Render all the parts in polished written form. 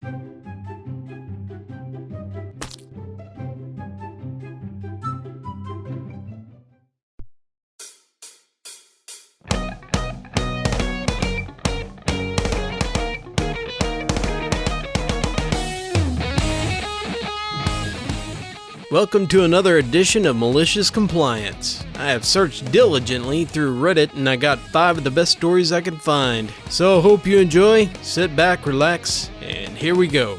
Welcome to another edition of Malicious Compliance. I have searched diligently through Reddit and I got 5 of the best stories I could find. So I hope you enjoy, sit back, relax, and here we go.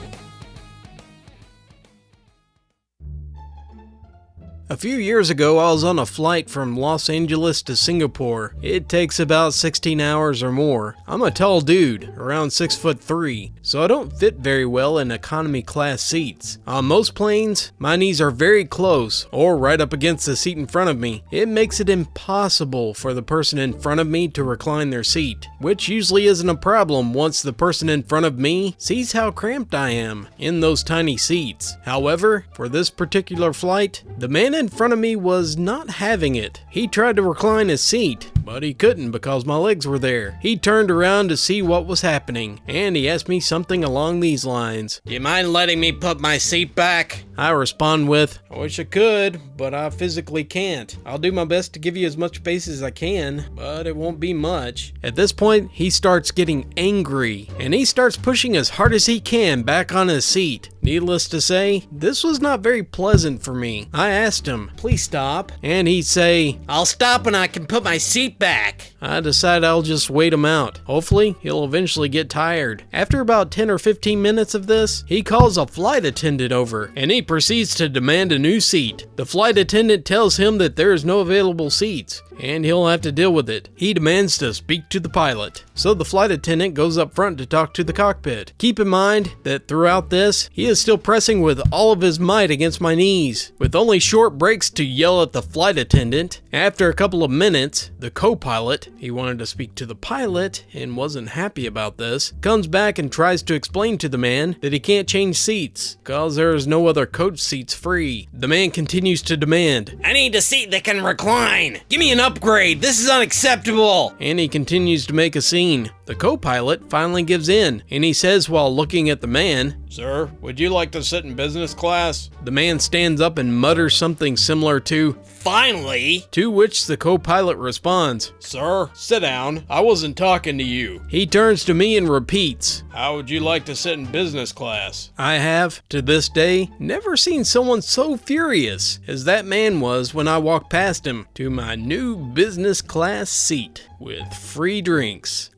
A few years ago, I was on a flight from Los Angeles to Singapore. It takes about 16 hours or more. I'm a tall dude, around 6'3", so I don't fit very well in economy class seats. On most planes, my knees are very close, or right up against the seat in front of me. It makes it impossible for the person in front of me to recline their seat, which usually isn't a problem once the person in front of me sees how cramped I am in those tiny seats. However, for this particular flight, the man in front of me was not having it. He tried to recline his seat, but he couldn't because my legs were there. He turned around to see what was happening, and he asked me something along these lines. "Do you mind letting me put my seat back?" I respond with, "I wish I could, but I physically can't. I'll do my best to give you as much space as I can, but it won't be much." At this point, he starts getting angry, and he starts pushing as hard as he can back on his seat. Needless to say, this was not very pleasant for me. I asked him, "Please stop," and he'd say, "I'll stop when I can put my seat back." I decide I'll just wait him out. Hopefully, he'll eventually get tired. After about 10 or 15 minutes of this, he calls a flight attendant over, and he proceeds to demand a new seat. The flight attendant tells him that there is no available seats, and he'll have to deal with it. He demands to speak to the pilot. So the flight attendant goes up front to talk to the cockpit. Keep in mind that throughout this, he is still pressing with all of his might against my knees, with only short breaks to yell at the flight attendant. After a couple of minutes, the co-pilot, he wanted to speak to the pilot and wasn't happy about this, comes back and tries to explain to the man that he can't change seats because there is no other coach seats free. The man continues to demand, "I need a seat that can recline. Give me an upgrade. This is unacceptable." And he continues to make a scene. The co-pilot finally gives in, and he says while looking at the man, "Sir, would you like to sit in business class?" The man stands up and mutters something similar to, "Finally!" To which the co-pilot responds, "Sir, sit down. I wasn't talking to you." He turns to me and repeats, "How would you like to sit in business class?" I have, to this day, never seen someone so furious as that man was when I walked past him to my new business class seat with free drinks.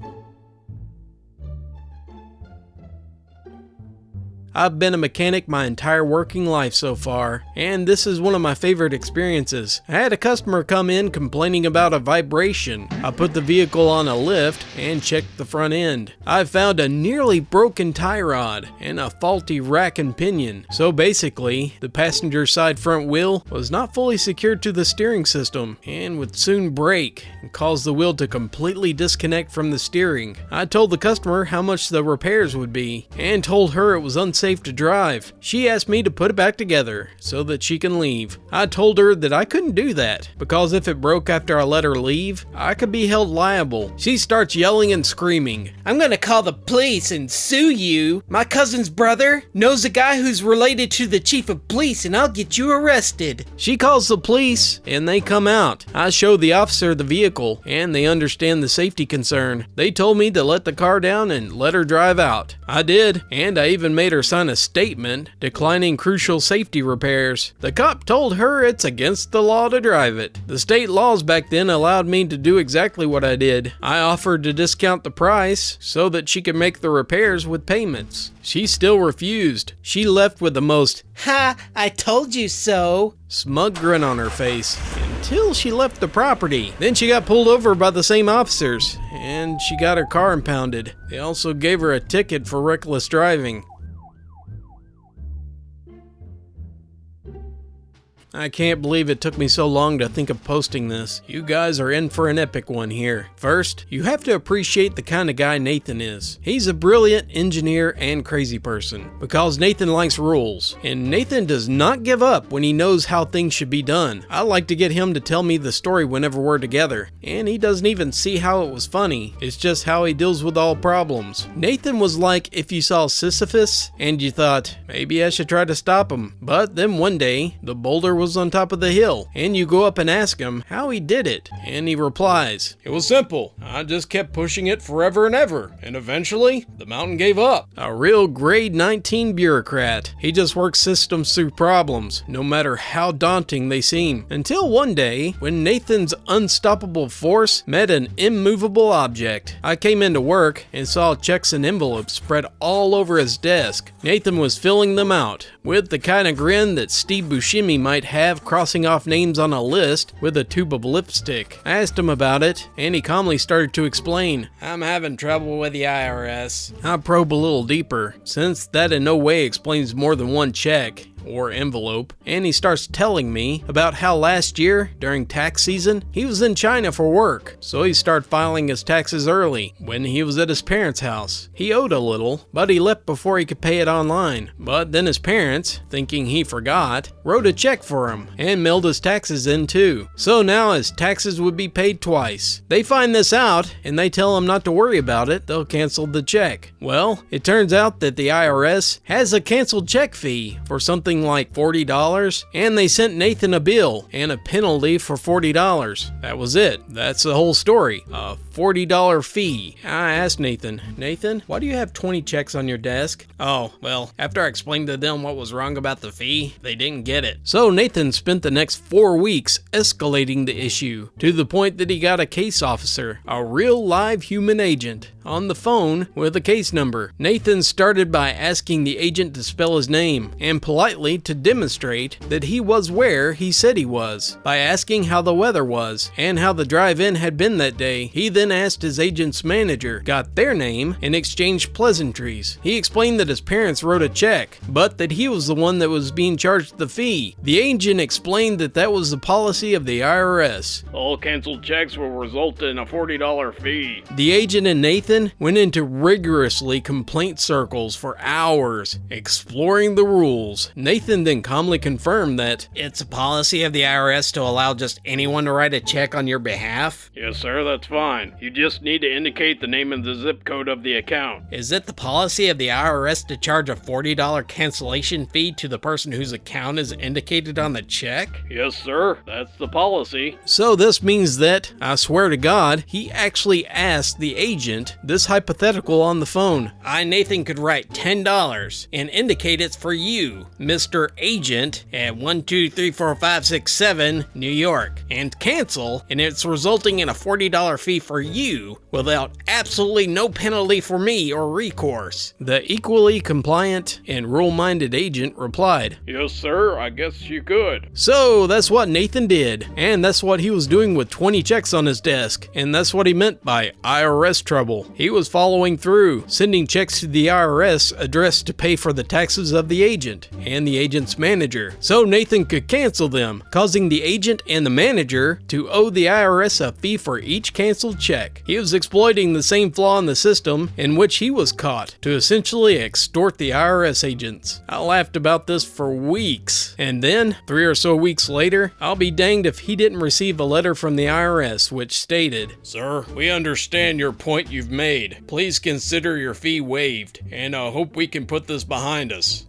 I've been a mechanic my entire working life so far, and this is one of my favorite experiences. I had a customer come in complaining about a vibration. I put the vehicle on a lift and checked the front end. I found a nearly broken tie rod and a faulty rack and pinion. So basically, the passenger side front wheel was not fully secured to the steering system and would soon break and cause the wheel to completely disconnect from the steering. I told the customer how much the repairs would be and told her it was unsafe to drive. She asked me to put it back together so that she can leave. I told her that I couldn't do that because if it broke after I let her leave, I could be held liable. She starts yelling and screaming, "I'm gonna call the police and sue you. My cousin's brother knows a guy who's related to the chief of police and I'll get you arrested." She calls the police and they come out. I show the officer the vehicle and they understand the safety concern. They told me to let the car down and let her drive out. I did, and I even made her sign a statement declining crucial safety repairs. The cop told her it's against the law to drive it. The state laws back then allowed me to do exactly what I did. I offered to discount the price so that she could make the repairs with payments. She still refused. She left with the most, "Ha, I told you so," smug grin on her face until she left the property. Then she got pulled over by the same officers and she got her car impounded. They also gave her a ticket for reckless driving. I can't believe it took me so long to think of posting this. You guys are in for an epic one here. First, you have to appreciate the kind of guy Nathan is. He's a brilliant engineer and crazy person, because Nathan likes rules, and Nathan does not give up when he knows how things should be done. I like to get him to tell me the story whenever we're together, and he doesn't even see how it was funny. It's just how he deals with all problems. Nathan was like if you saw Sisyphus and you thought, maybe I should try to stop him. But then one day, the boulder was on top of the hill, and you go up and ask him how he did it, and he replies, "It was simple. I just kept pushing it forever and ever, and eventually, the mountain gave up." A real grade 19 bureaucrat. He just works systems through problems, no matter how daunting they seem. Until one day, when Nathan's unstoppable force met an immovable object. I came into work and saw checks and envelopes spread all over his desk. Nathan was filling them out, with the kind of grin that Steve Buscemi might have crossing off names on a list with a tube of lipstick. I asked him about it, and he calmly started to explain. "I'm having trouble with the IRS. I probe a little deeper, since that in no way explains more than one check or envelope, and he starts telling me about how last year, during tax season, he was in China for work, so he started filing his taxes early when he was at his parents' house. He owed a little, but he left before he could pay it online. But then his parents, thinking he forgot, wrote a check for him and mailed his taxes in too. So now his taxes would be paid twice. They find this out, and they tell him not to worry about it, they'll cancel the check. Well, it turns out that the IRS has a canceled check fee for something like $40, and they sent Nathan a bill and a penalty for $40. That was it. That's the whole story. A $40 fee. I asked Nathan, why do you have 20 checks on your desk? Oh, well, after I explained to them what was wrong about the fee, they didn't get it. So Nathan spent the next 4 weeks escalating the issue, to the point that he got a case officer, a real live human agent, on the phone with a case number. Nathan started by asking the agent to spell his name, and politely to demonstrate that he was where he said he was, by asking how the weather was, and how the drive-in had been that day. He then asked his agent's manager, got their name, and exchanged pleasantries. He explained that his parents wrote a check, but that he was the one that was being charged the fee. The agent explained that that was the policy of the IRS. All canceled checks will result in a $40 fee. The agent and Nathan went into rigorously complaint circles for hours, exploring the rules. Nathan then calmly confirmed that it's a policy of the IRS to allow just anyone to write a check on your behalf. Yes, sir, that's fine. You just need to indicate the name and the zip code of the account. Is it the policy of the IRS to charge a $40 cancellation fee to the person whose account is indicated on the check? Yes, sir, that's the policy. So this means that, I swear to God, he actually asked the agent this hypothetical on the phone. I, Nathan, could write $10 and indicate it's for you, Mr. Agent, at 1234567 New York, and cancel, and it's resulting in a $40 fee for you without absolutely no penalty for me or recourse. The equally compliant and rule-minded agent replied, Yes, sir, I guess you could. So that's what Nathan did, and that's what he was doing with 20 checks on his desk, and that's what he meant by IRS trouble. He was following through, sending checks to the IRS addressed to pay for the taxes of the agent and the agent's manager, so Nathan could cancel them, causing the agent and the manager to owe the IRS a fee for each canceled check. He was exploiting the same flaw in the system in which he was caught to essentially extort the IRS agents. I laughed about this for weeks, and then, 3 or so weeks later, I'll be danged if he didn't receive a letter from the IRS which stated, Sir, we understand your point you've made. Please consider your fee waived, and I hope we can put this behind us.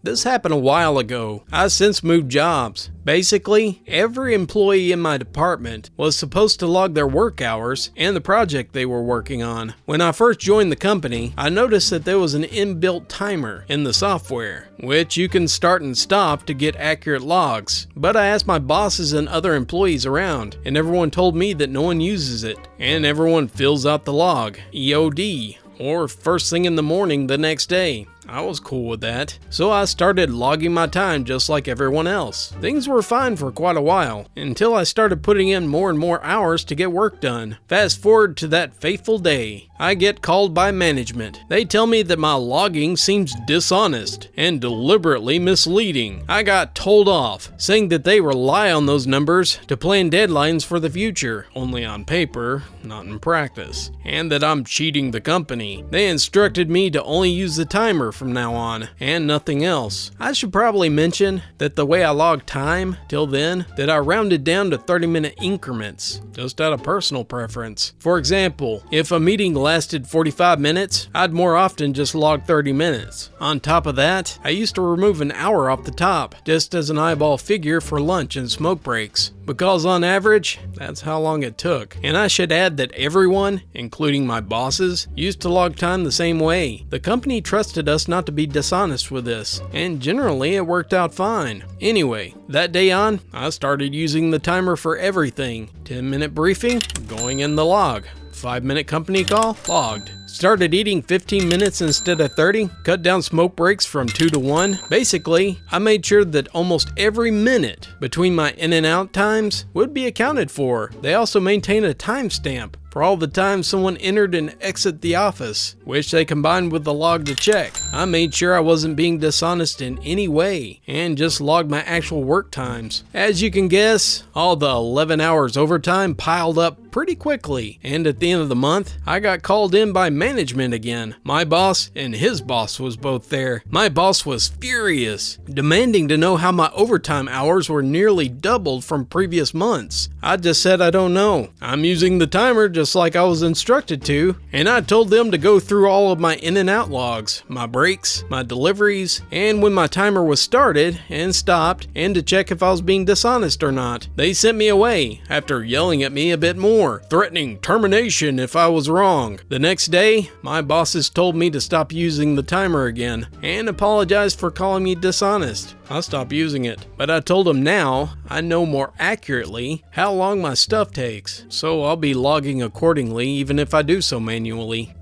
This happened a while ago. I since moved jobs. Basically, every employee in my department was supposed to log their work hours and the project they were working on. When I first joined the company, I noticed that there was an inbuilt timer in the software, which you can start and stop to get accurate logs. But I asked my bosses and other employees around, and everyone told me that no one uses it, and everyone fills out the log, EOD, or first thing in the morning the next day. I was cool with that. So I started logging my time just like everyone else. Things were fine for quite a while, until I started putting in more and more hours to get work done. Fast forward to that fateful day. I get called by management. They tell me that my logging seems dishonest and deliberately misleading. I got told off, saying that they rely on those numbers to plan deadlines for the future, only on paper, not in practice, and that I'm cheating the company. They instructed me to only use the timer from now on, and nothing else. I should probably mention that the way I log time, till then, that I rounded down to 30-minute increments, just out of personal preference. For example, if a meeting lasted 45 minutes, I'd more often just log 30 minutes. On top of that, I used to remove an hour off the top, just as an eyeball figure for lunch and smoke breaks, because on average, that's how long it took. And I should add that everyone, including my bosses, used to log time the same way. The company trusted us not to be dishonest with this, and generally it worked out fine. Anyway, that day on, I started using the timer for everything. 10-minute briefing, going in the log. 5-minute company call, logged. Started eating 15 minutes instead of 30, cut down smoke breaks from 2 to 1. Basically, I made sure that almost every minute between my in and out times would be accounted for. They also maintain a timestamp for all the times someone entered and exited the office, which they combined with the log to check. I made sure I wasn't being dishonest in any way, and just logged my actual work times. As you can guess, all the 11 hours overtime piled up pretty quickly, and at the end of the month, I got called in by management again. My boss and his boss was both there. My boss was furious, demanding to know how my overtime hours were nearly doubled from previous months. I just said I don't know. I'm using the timer just like I was instructed to, and I told them to go through all of my in and out logs, my breaks, my deliveries, and when my timer was started and stopped, and to check if I was being dishonest or not. They sent me away after yelling at me a bit more, threatening termination if I was wrong. The next day, my bosses told me to stop using the timer again, and apologized for calling me dishonest. I stopped using it, but I told them now I know more accurately how long my stuff takes, so I'll be logging accordingly even if I do so manually.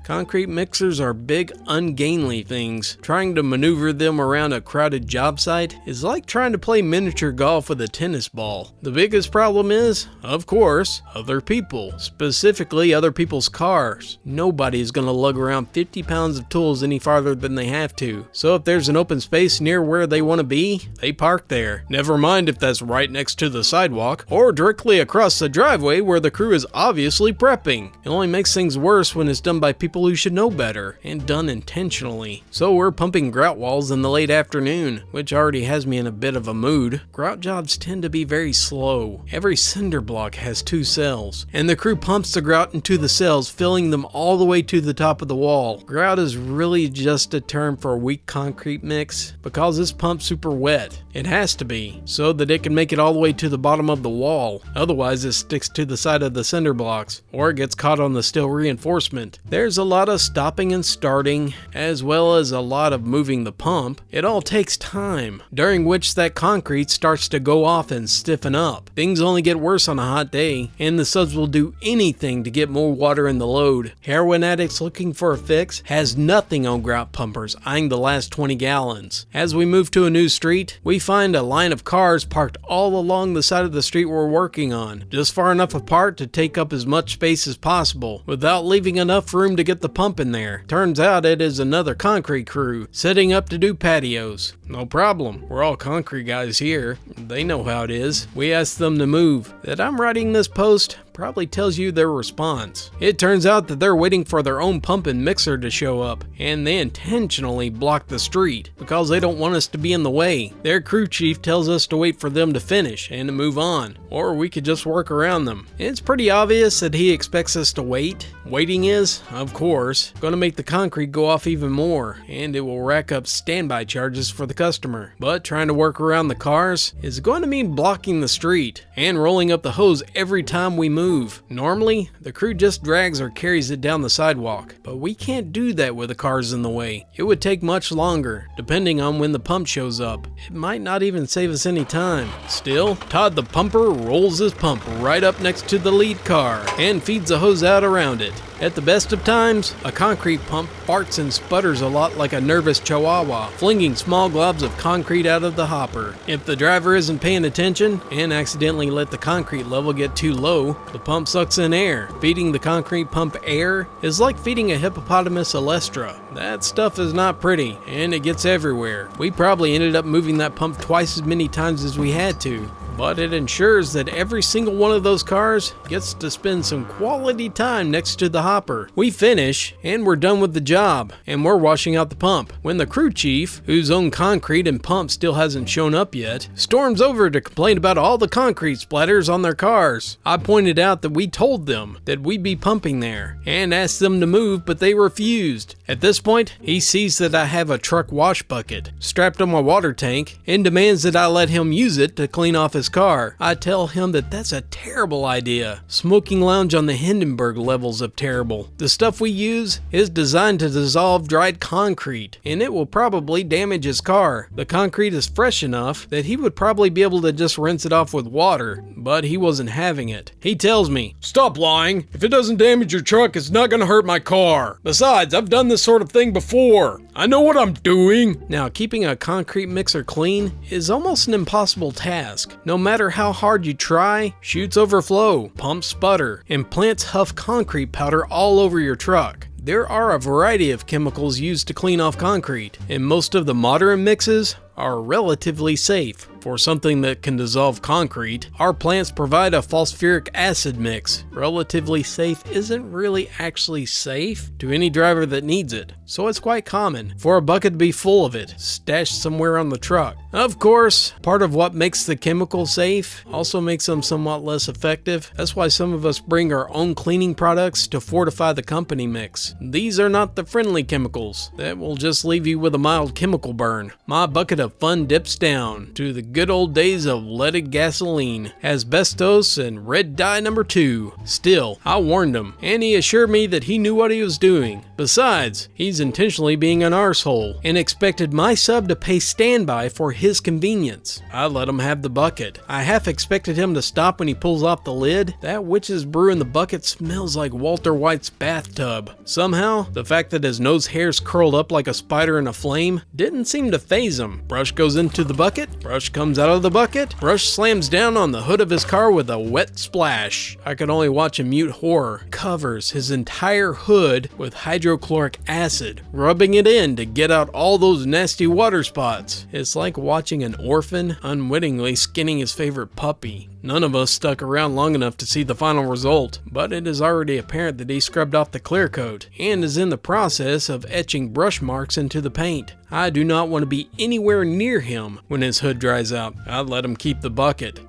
Concrete mixers are big, ungainly things. Trying to maneuver them around a crowded job site is like trying to play miniature golf with a tennis ball. The biggest problem is, of course, other people, specifically other people's cars. Nobody is going to lug around 50 pounds of tools any farther than they have to. So if there's an open space near where they want to be, they park there. Never mind if that's right next to the sidewalk, or directly across the driveway where the crew is obviously prepping. It only makes things worse when it's done by people who should know better, and done intentionally. So we're pumping grout walls in the late afternoon, which already has me in a bit of a mood. Grout jobs tend to be very slow. Every cinder block has 2 cells, and the crew pumps the grout into the cells, filling them all the way to the top of the wall. Grout is really just a term for a weak concrete mix, because it's pumped super wet. It has to be, so that it can make it all the way to the bottom of the wall. Otherwise it sticks to the side of the cinder blocks, or it gets caught on the steel reinforcement. There's a lot of stopping and starting, as well as a lot of moving the pump. It all takes time, during which that concrete starts to go off and stiffen up. Things only get worse on a hot day, and the subs will do anything to get more water in the load. Heroin addicts looking for a fix has nothing on grout pumpers eyeing the last 20 gallons. As we move to a new street, we find a line of cars parked all along the side of the street we're working on, just far enough apart to take up as much space as possible, without leaving enough room to get the pump in there. Turns out it is another concrete crew, setting up to do patios. No problem, we're all concrete guys here. They know how it is. We asked them to move. That I'm writing this post probably tells you their response. It turns out that they're waiting for their own pump and mixer to show up, and they intentionally block the street because they don't want us to be in the way. Their crew chief tells us to wait for them to finish and to move on, or we could just work around them. It's pretty obvious that he expects us to wait. Waiting is, of course, going to make the concrete go off even more, and it will rack up standby charges for the customer. But trying to work around the cars is going to mean blocking the street and rolling up the hose every time we move. Normally, the crew just drags or carries it down the sidewalk, but we can't do that with the cars in the way. It would take much longer, depending on when the pump shows up. It might not even save us any time. Still, Todd the pumper rolls his pump right up next to the lead car and feeds the hose out around it. At the best of times, a concrete pump farts and sputters a lot like a nervous chihuahua, flinging small globs of concrete out of the hopper. If the driver isn't paying attention and accidentally let the concrete level get too low, the pump sucks in air. Feeding the concrete pump air is like feeding a hippopotamus Alestra. That stuff is not pretty, and it gets everywhere. We probably ended up moving that pump twice as many times as we had to. But it ensures that every single one of those cars gets to spend some quality time next to the hopper. We finish, and we're done with the job, and we're washing out the pump, when the crew chief, whose own concrete and pump still hasn't shown up yet, storms over to complain about all the concrete splatters on their cars. I pointed out that we told them that we'd be pumping there, and asked them to move, but they refused. At this point, he sees that I have a truck wash bucket strapped on my water tank, and demands that I let him use it to clean off his car. I tell him that that's a terrible idea. Smoking lounge on the Hindenburg levels of terrible. The stuff we use is designed to dissolve dried concrete, and it will probably damage his car. The concrete is fresh enough that he would probably be able to just rinse it off with water, but he wasn't having it. He tells me, Stop lying. If it doesn't damage your truck, it's not gonna hurt my car. Besides, I've done this sort of thing before. I know what I'm doing. Now, keeping a concrete mixer clean is almost an impossible task. No matter how hard you try, chutes overflow, pumps sputter, and plants huff concrete powder all over your truck. There are a variety of chemicals used to clean off concrete, and most of the modern mixes are relatively safe. For something that can dissolve concrete, our plants provide a phosphoric acid mix. Relatively safe isn't really actually safe to any driver that needs it, so it's quite common for a bucket to be full of it, stashed somewhere on the truck. Of course, part of what makes the chemical safe also makes them somewhat less effective. That's why some of us bring our own cleaning products to fortify the company mix. These are not the friendly chemicals that will just leave you with a mild chemical burn. My bucket of fun dips down to the good old days of leaded gasoline, asbestos, and red dye number 2. Still, I warned him, and he assured me that he knew what he was doing. Besides, he's intentionally being an arsehole, and expected my sub to pay standby for his convenience. I let him have the bucket. I half expected him to stop when he pulls off the lid. That witch's brew in the bucket smells like Walter White's bathtub. Somehow, the fact that his nose hairs curled up like a spider in a flame didn't seem to faze him. Brush goes into the bucket, brush comes out of the bucket, brush slams down on the hood of his car with a wet splash. I could only watch in mute horror. Covers his entire hood with hydrochloric acid, rubbing it in to get out all those nasty water spots. It's like watching an orphan unwittingly skinning his favorite puppy. None of us stuck around long enough to see the final result, but it is already apparent that he scrubbed off the clear coat and is in the process of etching brush marks into the paint. I do not want to be anywhere near him when his hood dries out. I'd let him keep the bucket.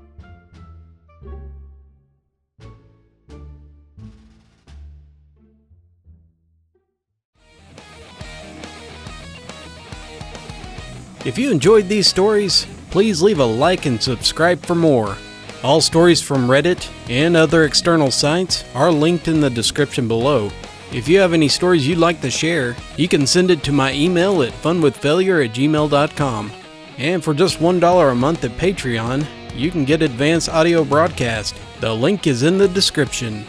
If you enjoyed these stories, please leave a like and subscribe for more. All stories from Reddit and other external sites are linked in the description below. If you have any stories you'd like to share, you can send it to my email at funwithfailure@gmail.com. And for just $1 a month at Patreon, you can get advanced audio broadcast. The link is in the description.